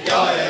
Jai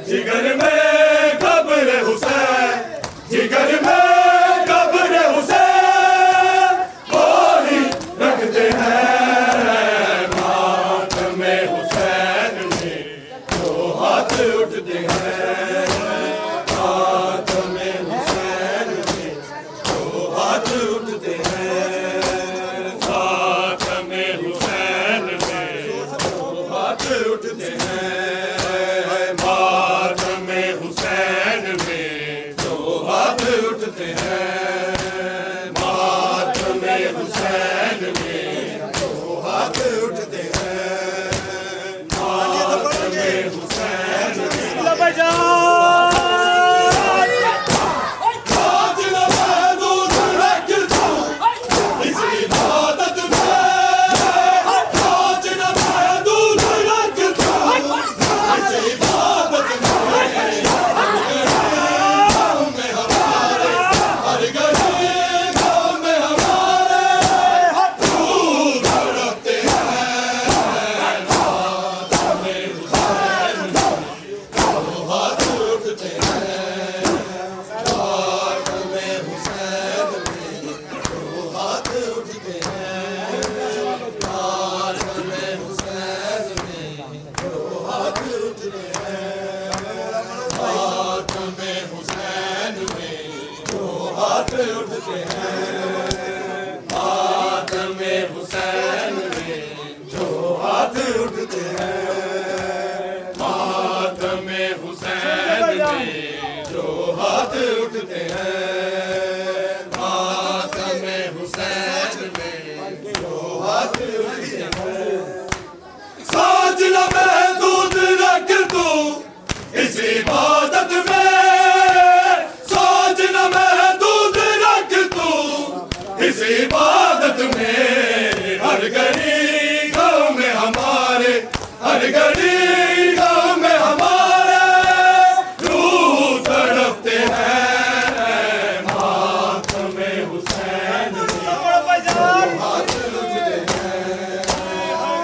जिगर में कब्र हुसैन, जिगर में कब्र हुसैन, गोली रखते हैं मातम हुसैन में, जो हाथ उठते हैं मातम हुसैन में, जो हाथ उठते हैं मातम हुसैन में, जो हाथ उठते हैं हुसैन में, जो हाथ उठते हैं मातम हुसैन में, जो हाथ उठते हैं मातम हुसैन में। हाथ उठते हैं मातम हुसैन में, जो हाथ उठते हैं मातम हुसैन में, जो हाथ उठते हैं मातम हुसैन में, जो हाथ उठते हैं। साज न महदूद रख तू इस इबादत में, इस इबादत में, हर घड़ी गाँव में हमारे, हर घड़ी गाँव में हमारे रूह तड़पते हैं मातम हुसैन में, हाथ उठते हैं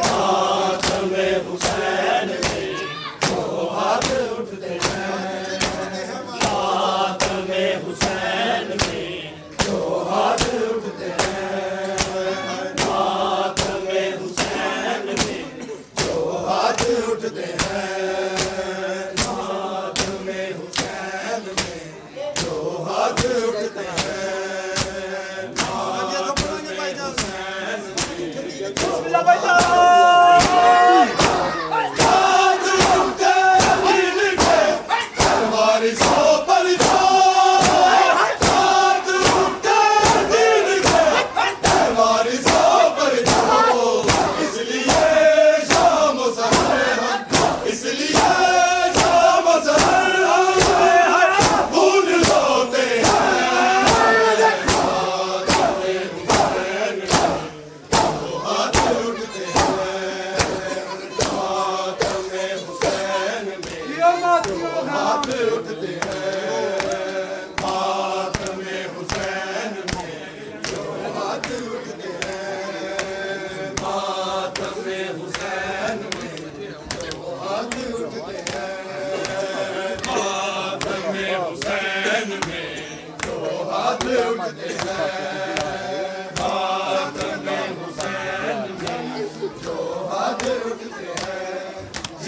मातम हुसैन में, जो हाथ उठते हैं मातम हुसैन में, जो हाथ उठते हैं मातम हुसैन में, जो हाथ उठते हैं मातम हुसैन में, जो हाथ उठते हैं मातम हुसैन में।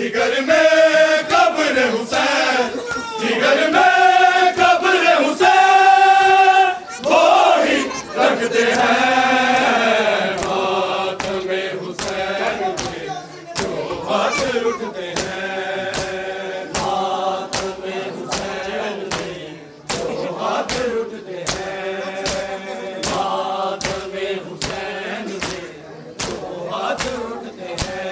जिगर में कब्र हुसैन, जिगर में कब्र हुसैन, वो ही रखते हैं मातमे हुसैन में जो हाथ उठते हैं, मातमे हुसैन में जो हाथ उठते हैं, मातमे हुसैन में जो हाथ उठते हैं,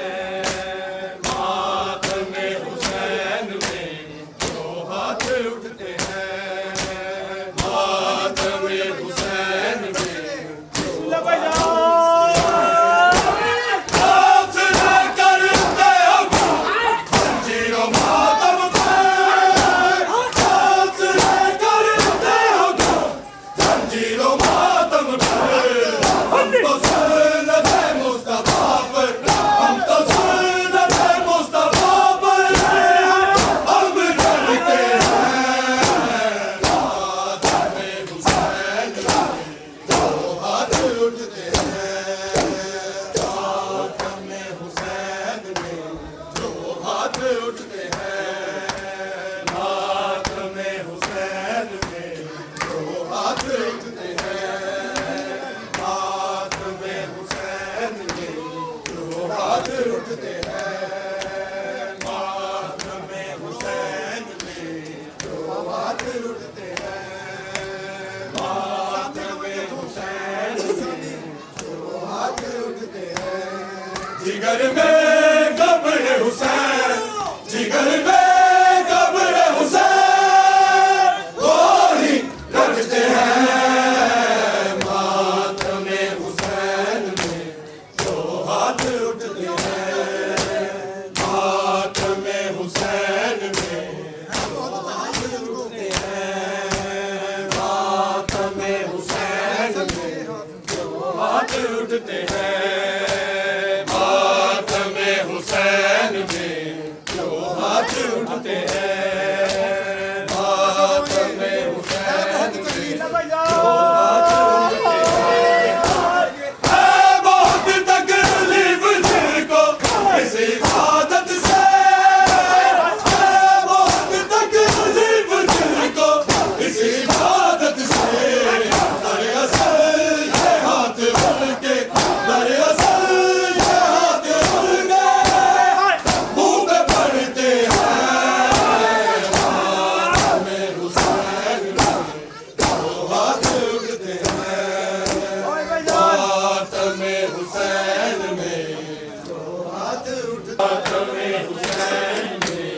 मातमे हुसैन में जो हाथ उठते हैं, मातमे हुसैन में हासिल करते हम जंजीरों मातम पे, हासिल करते हम जंजीरों मातम पे, हम तो सुन्नत है मुस्तफा पर, हम तो सुन्नत है मुस्तफा पर, हम डरते हैं मातमे हुसैन में जो हाथ उठते हैं, मातमे हुसैन में जो हाथ उठते हैं, मातमे हुसैन में जो हाथ उठते हैं, मातमे हुसैन में जो हाथ उठते हैं, मातमे हुसैन में जो हाथ उठते हैं, मातमे हुसैन में जो हाथ उठते हैं, जिगर में कब्र हुसैन, जिगर में कब्र हुसैन, वो ही रखते हैं मातमे हुसैन में जो हाथ उठते हैं, मातमे हुसैन में जो हाथ उठते हैं, मातमे हुसैन में जो हाथ उठते हैं, मातमे हुसैन में जो हाथ उठते हैं, मातमे हुसैन में जो हाथ उठते हैं। है बहुत तकलीफ जिनको इस इबादत से, है बहुत तकलीफ जिनको इस इबादत से, दरअसल ये हाथ उनके, दरअसल ये हाथ उनके मुंह पे पड़ते हैं, मातमे हुसैन में जो हाथ उठते हैं, मातमे हुसैन में जो हाथ उठते हैं, मातमे हुसैन में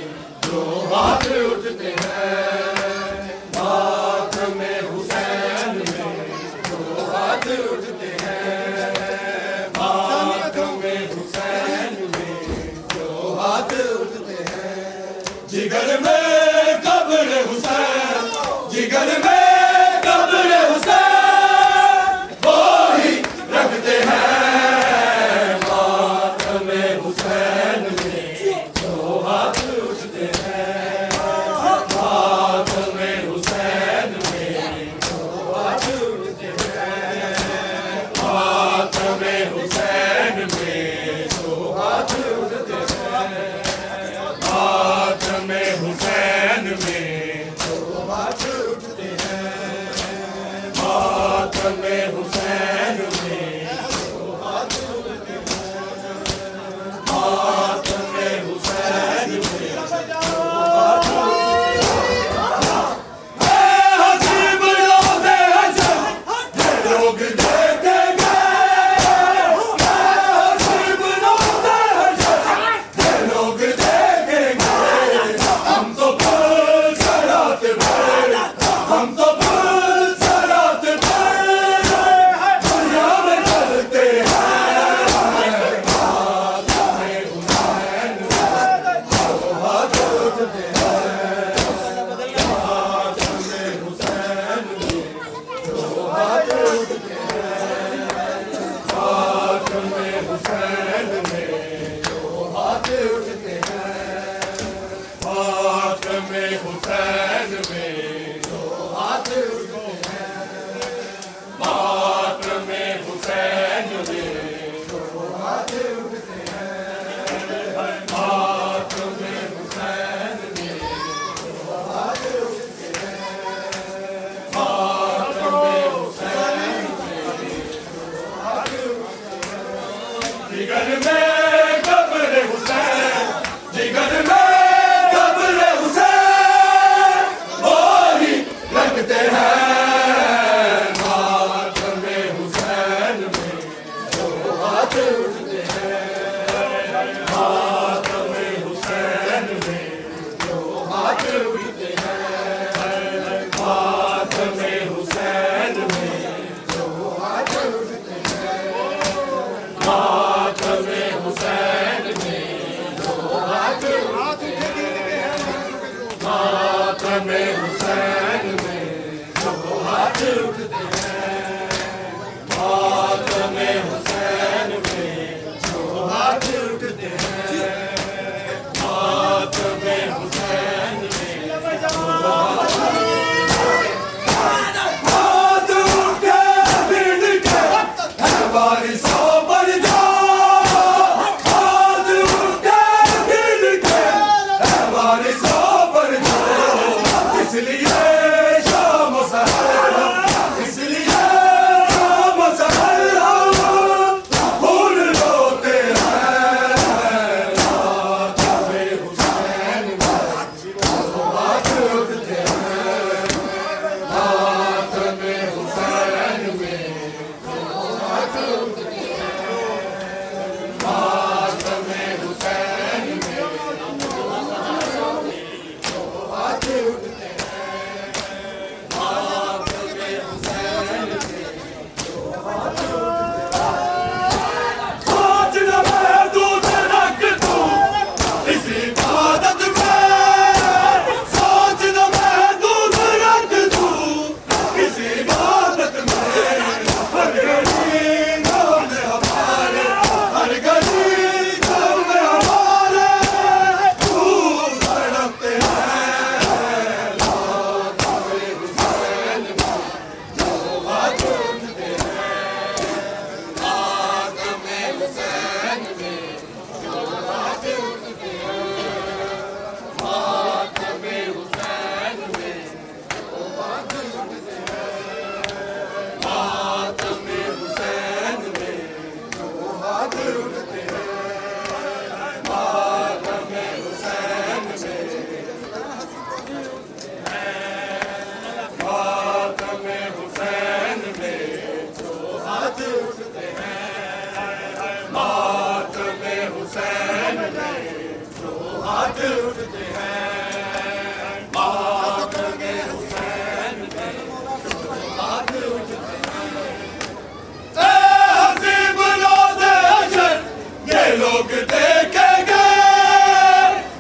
जो हाथ उठते हैं, मातमे हुसैन में जो हाथ उठते हैं, मातमे हुसैन में जो हाथ उठते हैं, जिगर में कब्र हुसैन, जिगर में कब्र हुसैन, वो ही रखते हैं मातमे हुसैन में जो हाथ उठते हैं, मातमे हुसैन में जो हाथ उठते हैं, मातमे हुसैन में जो हाथ उठते हैं, मातमे हुसैन में जो हाथ उठते हैं, मातमे हुसैन में जो हाथ उठते हैं, मातमे हुसैन में जो हाथ हसीब रोज़े हशर ये लोग देखेंगे, हसीब रोज़े हशर ये लोग देखेंगे, हम तो पुरसरात पर, हम तो पुरसरात पर दुनिया में चलते हैं, मातमे हुसैन में जो हाथ उठते हैं, मातमे हुसैन में जो हाथ उठते हैं, मातमे हुसैन में जो हाथ उठते हैं, मातमे हुसैन में जो हाथ उठते हैं, मातमे हुसैन में जो हाथ उठते हैं, मातमे में हुसैन में जो हाथ उठते हैं, मातम हुसैन में जो हाथ उठते हैं, मातम हुसैन में जो हाथ उठे भिड़ के है वारिसों पर जाओ, हाथ उठे भिड़ के है वारिसों पर जाओ, इसलिए शाम सहर, इसलिए शाम सहर फूल रोते हैं, मातम हुसैन में जो हाथ उठते हैं, मातम हुसैन में जो हाथ उठते हैं, मातम हुसैन में जो हाथ उठते हैं, मातम हुसैन में जो हाथ उठते हैं। सोच न मैं दूध रख दूं इस इबादत में, सोच न मैं दूध रख दूं इस इबादत में, हर घड़ी नाम हमारे, हर घड़ी नाम हमारे खूब तड़पते हैं, मातम हुसैन में जो हाथ उठते हैं, मातम हुसैन में जो हाथ उठते हैं, मातम हुसैन में जो हाथ उठते हैं, मातम हुसैन में जो हाथ उठते हैं, मातम हुसैन में मातम हुसैन में जो हाथ उठते हैं, मातम हुसैन में जो हाथ उठते हैं, मातम हुसैन में जो हाथ उठते हैं। ए हसीब रोज़े हशर ये लोग देखेंगे,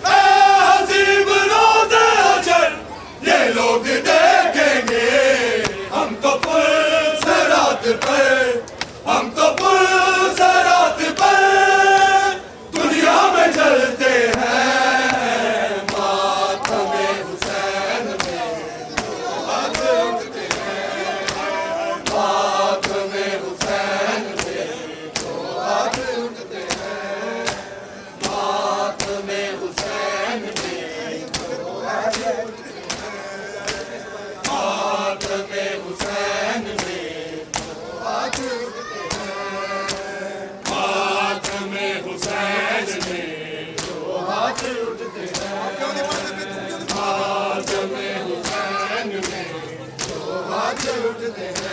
ए हसीब रोज़े हशर ये लोग देखेंगे, हम तो पुरसरात पर, हम तो पुरसरात पर दुनिया में चलते हैं, मातम हुसैन में जो हाथ उठते हैं, मातम हुसैन में जो हाथ उठते हैं, मातम हुसैन में जो हाथ उठते हैं, मातम हुसैन में जो हाथ उठते हैं, मातम हुसैन में जो हाथ उठते हैं, मातम हुसैन में जो हाथ उठते हैं।